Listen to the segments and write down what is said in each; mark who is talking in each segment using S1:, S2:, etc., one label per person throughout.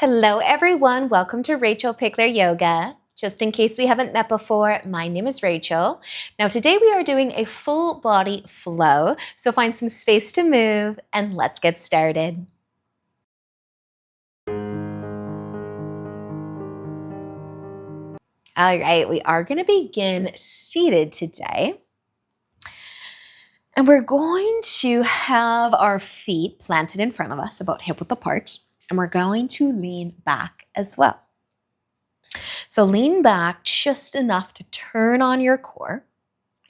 S1: Hello, everyone. Welcome to Rachel Pichler Yoga. Just in case we haven't met before, my name is Rachel. Now, today we are doing a full body flow, so find some space to move and let's get started. All right, we are going to begin seated today. And we're going to have our feet planted in front of us, about hip width apart, and we're going to lean back as well. So lean back just enough to turn on your core.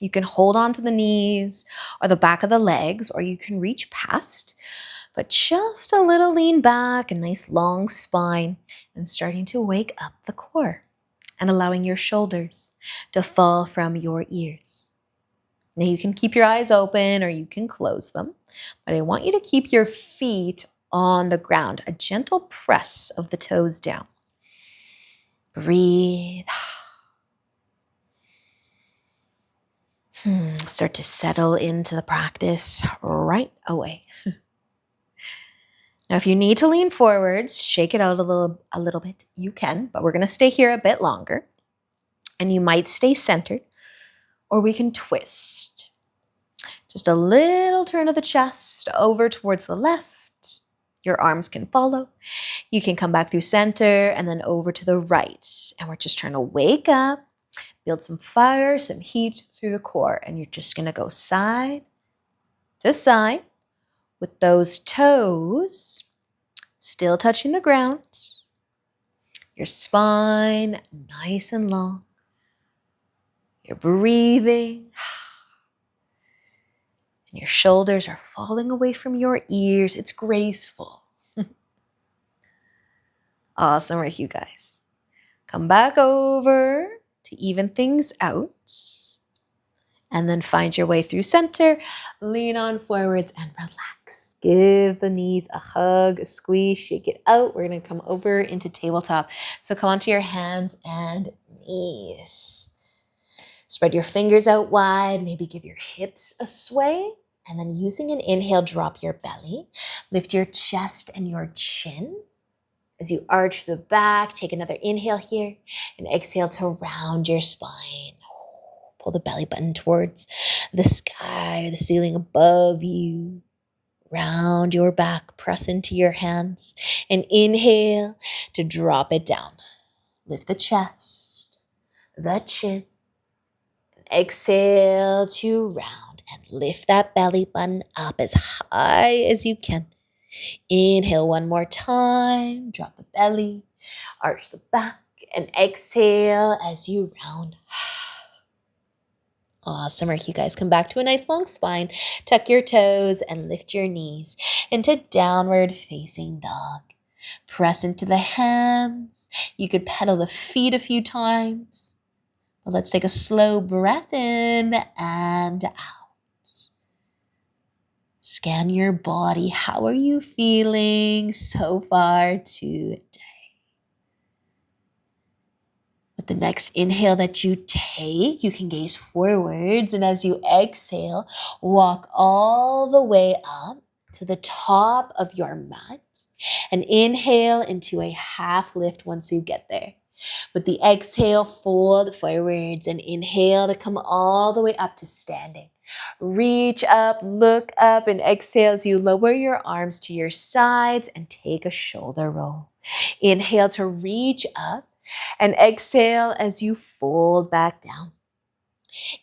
S1: You can hold on to the knees or the back of the legs, or you can reach past, but just a little lean back, a nice long spine, and starting to wake up the core and allowing your shoulders to fall from your ears. Now you can keep your eyes open or you can close them, but I want you to keep your feet on the ground, a gentle press of the toes down. Breathe. Start to settle into the practice right away. Now, if you need to lean forwards, shake it out a little bit, you can, but we're going to stay here a bit longer. And you might stay centered, or we can twist. Just a little turn of the chest over towards the left. Your arms can follow. You can come back through center and then over to the right. And we're just trying to wake up, build some fire, some heat through the core. And you're just going to go side to side with those toes still touching the ground. Your spine nice and long. You're breathing. And your shoulders are falling away from your ears. It's graceful. Awesome work, you guys. Come back over to even things out. And then find your way through center. Lean on forwards and relax. Give the knees a hug, a squeeze, shake it out. We're going to come over into tabletop. So come onto your hands and knees. Spread your fingers out wide. Maybe give your hips a sway. And then using an inhale, drop your belly. Lift your chest and your chin. As you arch the back, take another inhale here. And exhale to round your spine. Pull the belly button towards the sky or the ceiling above you. Round your back, press into your hands. And inhale to drop it down. Lift the chest, the chin. Exhale to round and lift that belly button up as high as you can. Inhale one more time, drop the belly, arch the back, and exhale as you round. Awesome work, you guys. Come back to a nice long spine, tuck your toes, and lift your knees into downward facing dog. Press into the hands. You could pedal the feet a few times. But let's take a slow breath in and out. Scan your body. How are you feeling so far today? With the next inhale that you take, you can gaze forwards. And as you exhale, walk all the way up to the top of your mat. And inhale into a half lift once you get there. With the exhale, fold forwards and inhale to come all the way up to standing. Reach up, look up, and exhale as you lower your arms to your sides and take a shoulder roll. Inhale to reach up and exhale as you fold back down.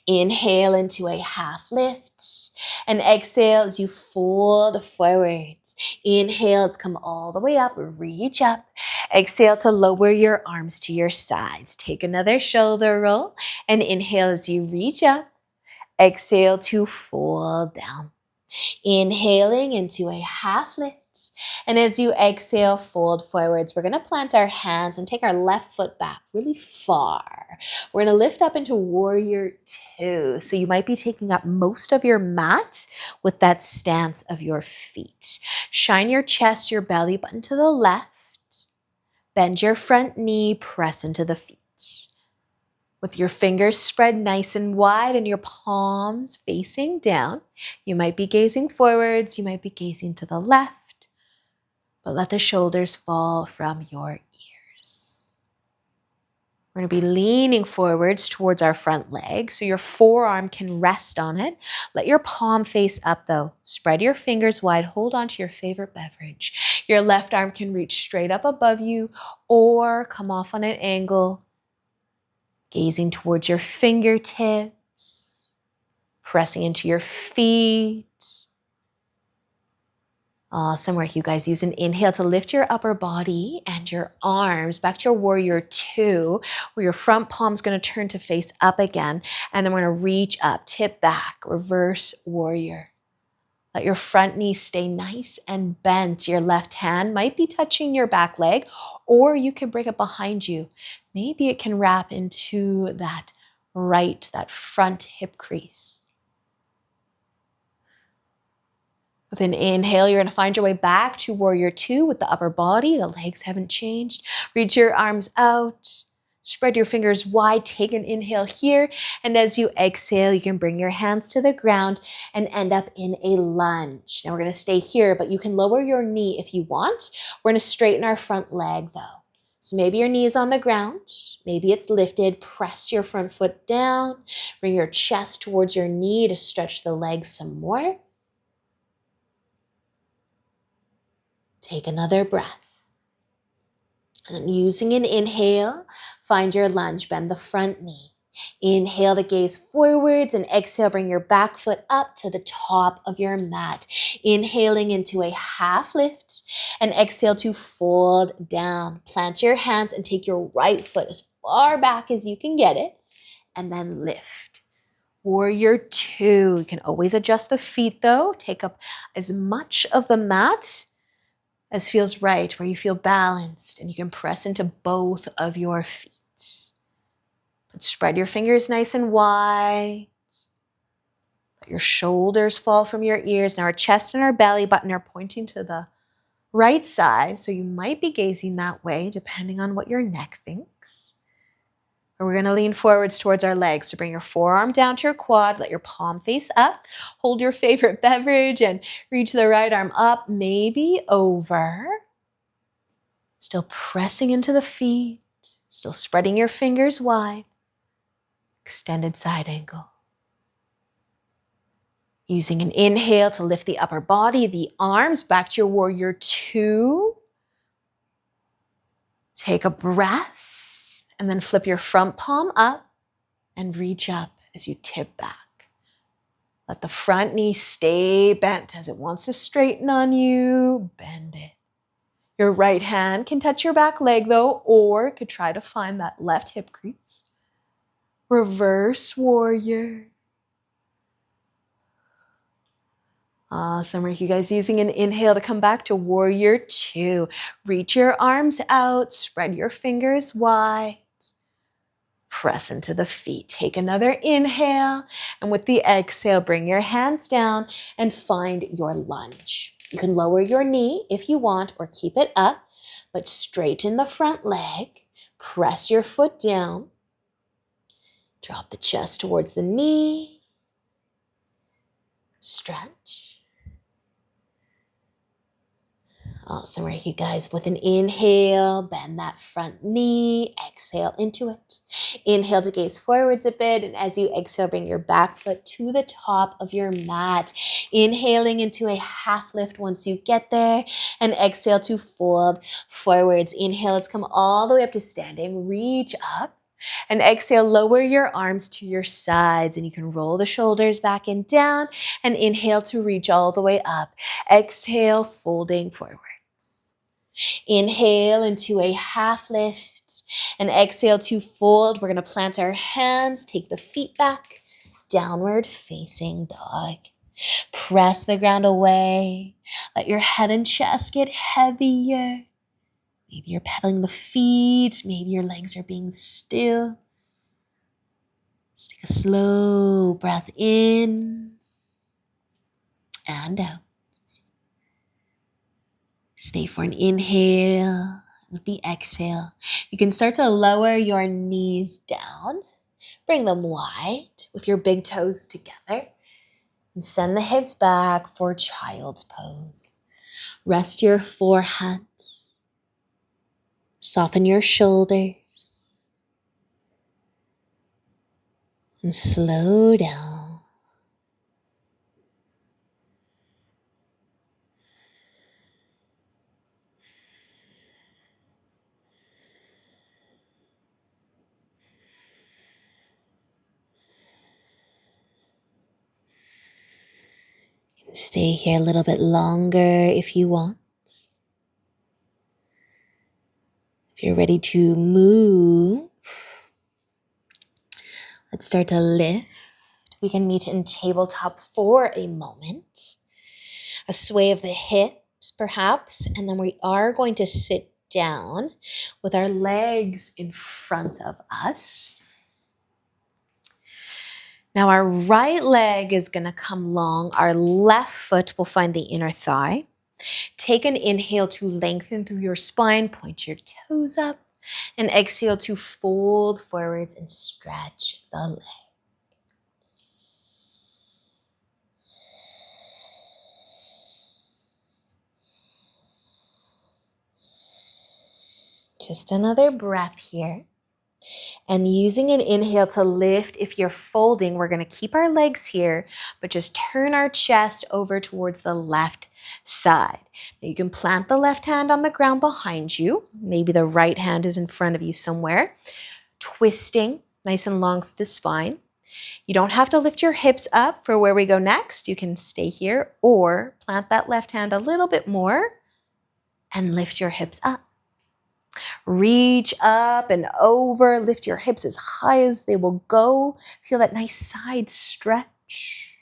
S1: Inhale into a half lift and exhale as you fold forwards. Inhale to come all the way up, reach up. Exhale to lower your arms to your sides. Take another shoulder roll and inhale as you reach up. Exhale to fold down. Inhaling into a half lift. And as you exhale, fold forwards. We're going to plant our hands and take our left foot back really far. We're going to lift up into warrior two. So you might be taking up most of your mat with that stance of your feet. Shine your chest, your belly button to the left. Bend your front knee, press into the feet. With your fingers spread nice and wide and your palms facing down. You might be gazing forwards. You might be gazing to the left. but let the shoulders fall from your ears. We're going to be leaning forwards towards our front leg so your forearm can rest on it. Let your palm face up though. Spread your fingers wide. Hold on to your favorite beverage. Your left arm can reach straight up above you or come off on an angle. Gazing towards your fingertips. Pressing into your feet. Awesome work, you guys. Use an inhale to lift your upper body and your arms back to your warrior two, where your front palm's going to turn to face up again. And then we're going to reach up, tip back, reverse warrior. Let your front knee stay nice and bent. Your left hand might be touching your back leg, or you can bring it behind you. Maybe it can wrap into that front hip crease. With an inhale, you're going to find your way back to warrior two with the upper body. The legs haven't changed. Reach your arms out. Spread your fingers wide. Take an inhale here. And as you exhale, you can bring your hands to the ground and end up in a lunge. Now we're going to stay here, but you can lower your knee if you want. We're going to straighten our front leg though. So maybe your knee is on the ground. Maybe it's lifted. Press your front foot down. Bring your chest towards your knee to stretch the legs some more. Take another breath. And then using an inhale, find your lunge, bend the front knee. Inhale to gaze forwards and exhale, bring your back foot up to the top of your mat. Inhaling into a half lift and exhale to fold down. Plant your hands and take your right foot as far back as you can get it and then lift. Warrior two. You can always adjust the feet though. Take up as much of the mat as feels right, where you feel balanced and you can press into both of your feet. But spread your fingers nice and wide. Let your shoulders fall from your ears. Now our chest and our belly button are pointing to the right side, so you might be gazing that way depending on what your neck thinks. Or we're going to lean forwards towards our legs. So bring your forearm down to your quad. Let your palm face up. Hold your favorite beverage and reach the right arm up, maybe over. Still pressing into the feet. Still spreading your fingers wide. Extended side angle. Using an inhale to lift the upper body, the arms back to your warrior two. Take a breath. And then flip your front palm up and reach up as you tip back. Let the front knee stay bent as it wants to straighten on you. Bend it. Your right hand can touch your back leg though, or it could try to find that left hip crease. Reverse warrior. Awesome work, you guys. Using an inhale to come back to warrior two. Reach your arms out, spread your fingers wide. Press into the feet. Take another inhale. And with the exhale, bring your hands down and find your lunge. You can lower your knee if you want or keep it up, but straighten the front leg. Press your foot down. Drop the chest towards the knee. Stretch. Awesome work, you guys. With an inhale, bend that front knee. Exhale into it. Inhale to gaze forwards a bit. And as you exhale, bring your back foot to the top of your mat. Inhaling into a half lift once you get there. And exhale to fold forwards. Inhale, let's come all the way up to standing. Reach up. And exhale, lower your arms to your sides. And you can roll the shoulders back and down. And inhale to reach all the way up. Exhale, folding forward. Inhale into a half lift and exhale to fold. We're going to plant our hands, take the feet back, downward facing dog. Press the ground away. Let your head and chest get heavier. Maybe you're pedaling the feet. Maybe your legs are being still. Just take a slow breath in and out. Stay for an inhale. With the exhale, you can start to lower your knees down. Bring them wide with your big toes together. And send the hips back for child's pose. Rest your forehead. Soften your shoulders. And slow down. You can stay here a little bit longer if you want. If you're ready to move, let's start to lift. We can meet in tabletop for a moment. A sway of the hips, perhaps, and then we are going to sit down with our legs in front of us. Now our right leg is going to come long. Our left foot will find the inner thigh. Take an inhale to lengthen through your spine, point your toes up, and exhale to fold forwards and stretch the leg. Just another breath here. And using an inhale to lift, if you're folding, we're going to keep our legs here, but just turn our chest over towards the left side. Now you can plant the left hand on the ground behind you. Maybe the right hand is in front of you somewhere. Twisting nice and long through the spine. You don't have to lift your hips up for where we go next. You can stay here or plant that left hand a little bit more and lift your hips up. Reach up and over, lift your hips as high as they will go. Feel that nice side stretch.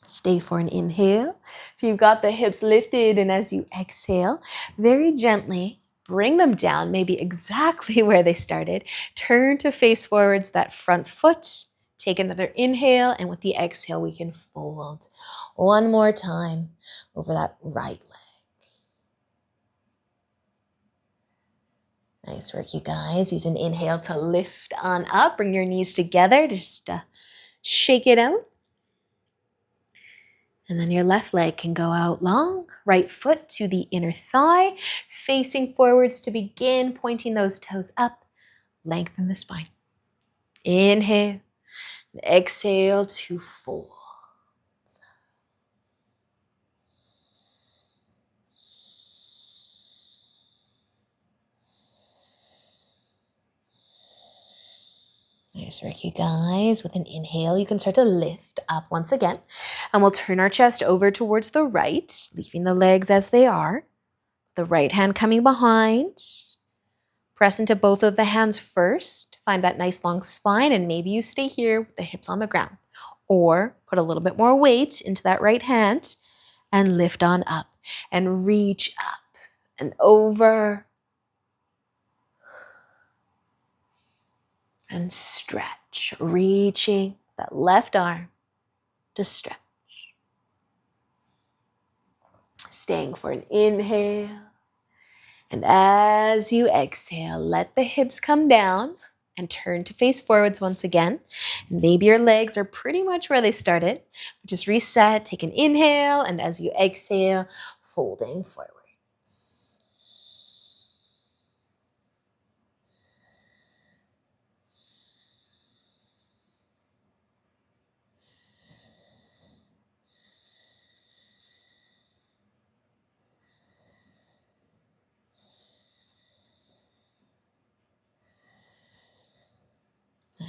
S1: Stay for an inhale. If you've got the hips lifted, and as you exhale, very gently bring them down, maybe exactly where they started. Turn to face forwards, that front foot. Take another inhale, and with the exhale, we can fold one more time over that right leg. Nice work, you guys. Use an inhale to lift on up. Bring your knees together. Just shake it out. And then your left leg can go out long. Right foot to the inner thigh. Facing forwards to begin. Pointing those toes up. Lengthen the spine. Inhale. Exhale to fold. Nice work, you guys. With an inhale, you can start to lift up once again. And we'll turn our chest over towards the right, leaving the legs as they are. The right hand coming behind. Press into both of the hands first. Find that nice long spine, and maybe you stay here with the hips on the ground. Or put a little bit more weight into that right hand and lift on up. And reach up and over. And stretch, reaching that left arm to stretch. Staying for an inhale. And as you exhale, let the hips come down and turn to face forwards once again. And maybe your legs are pretty much where they started. Just reset, take an inhale, and as you exhale, folding forwards.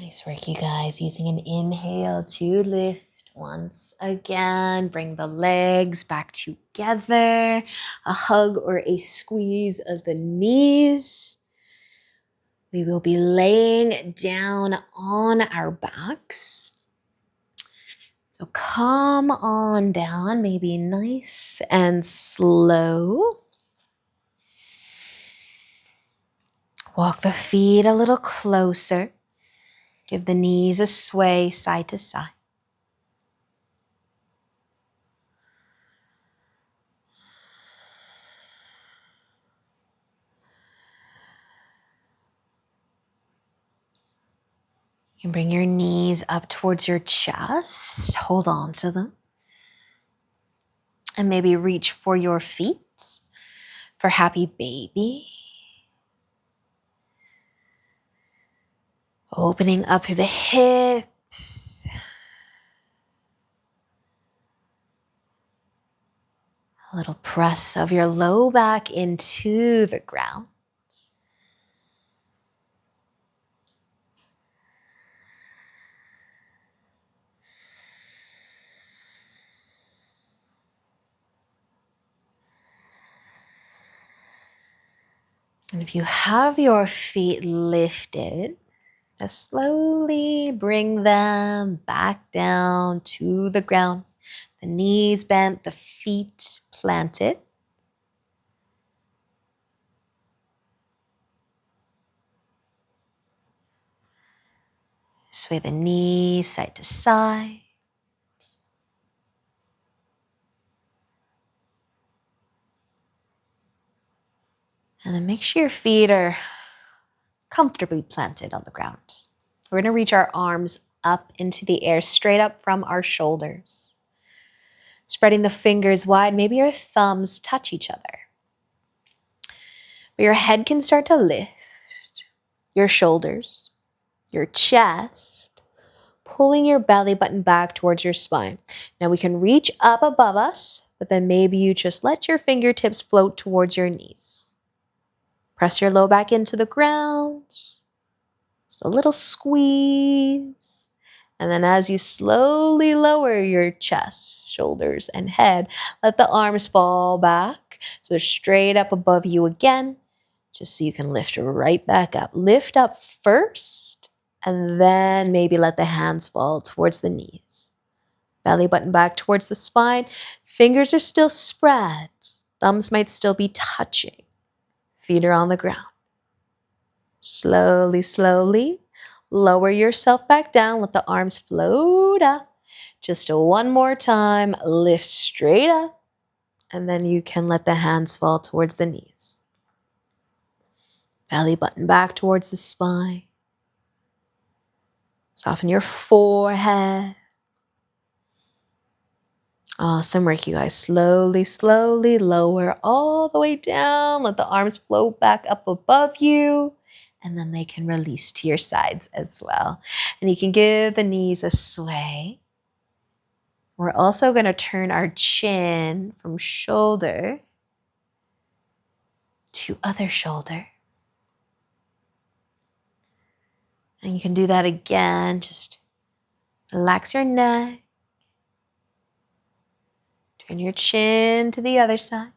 S1: Nice work, you guys. Using an inhale to lift once again. Bring the legs back together. A hug or a squeeze of the knees. We will be laying down on our backs. So come on down, maybe nice and slow. Walk the feet a little closer. Give the knees a sway side to side. You can bring your knees up towards your chest. Hold on to them. And maybe reach for your feet for happy baby. Opening up through the hips. A little press of your low back into the ground. And if you have your feet lifted, just slowly bring them back down to the ground. The knees bent, the feet planted. Sway the knees side to side. And then make sure your feet are comfortably planted on the ground. We're going to reach our arms up into the air, straight up from our shoulders. Spreading the fingers wide, maybe your thumbs touch each other. But your head can start to lift, your shoulders, your chest, pulling your belly button back towards your spine. Now we can reach up above us, but then maybe you just let your fingertips float towards your knees. Press your low back into the ground. Just a little squeeze. And then as you slowly lower your chest, shoulders, and head, let the arms fall back. So they're straight up above you again, just so you can lift right back up. Lift up first, and then maybe let the hands fall towards the knees. Belly button back towards the spine. Fingers are still spread. Thumbs might still be touching. Feet are on the ground. Slowly, slowly, lower yourself back down. Let the arms float up. Just one more time. Lift straight up. And then you can let the hands fall towards the knees. Belly button back towards the spine. Soften your forehead. Awesome work, you guys. Slowly, slowly lower all the way down. Let the arms float back up above you. And then they can release to your sides as well. And you can give the knees a sway. We're also going to turn our chin from shoulder to other shoulder. And you can do that again. Just relax your neck. Turn your chin to the other side.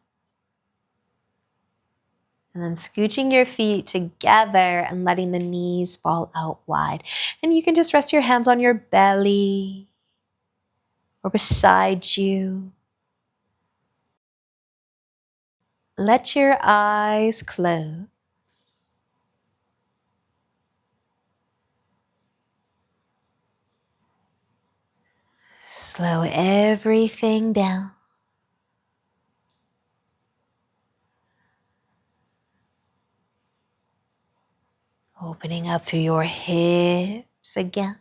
S1: And then scooching your feet together and letting the knees fall out wide. And you can just rest your hands on your belly or beside you. Let your eyes close. Slow everything down. Opening up through your hips again.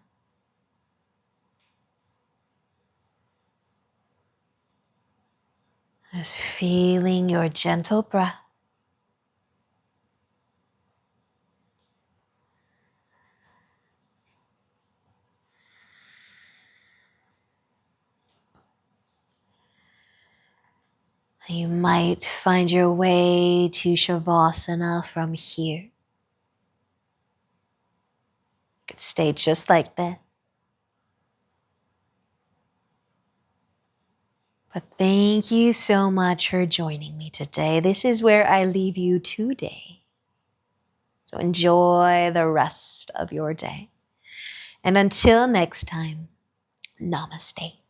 S1: Just feeling your gentle breath. You might find your way to Shavasana from here. You could stay just like that. But thank you so much for joining me today. This is where I leave you today. So enjoy the rest of your day. And until next time, namaste.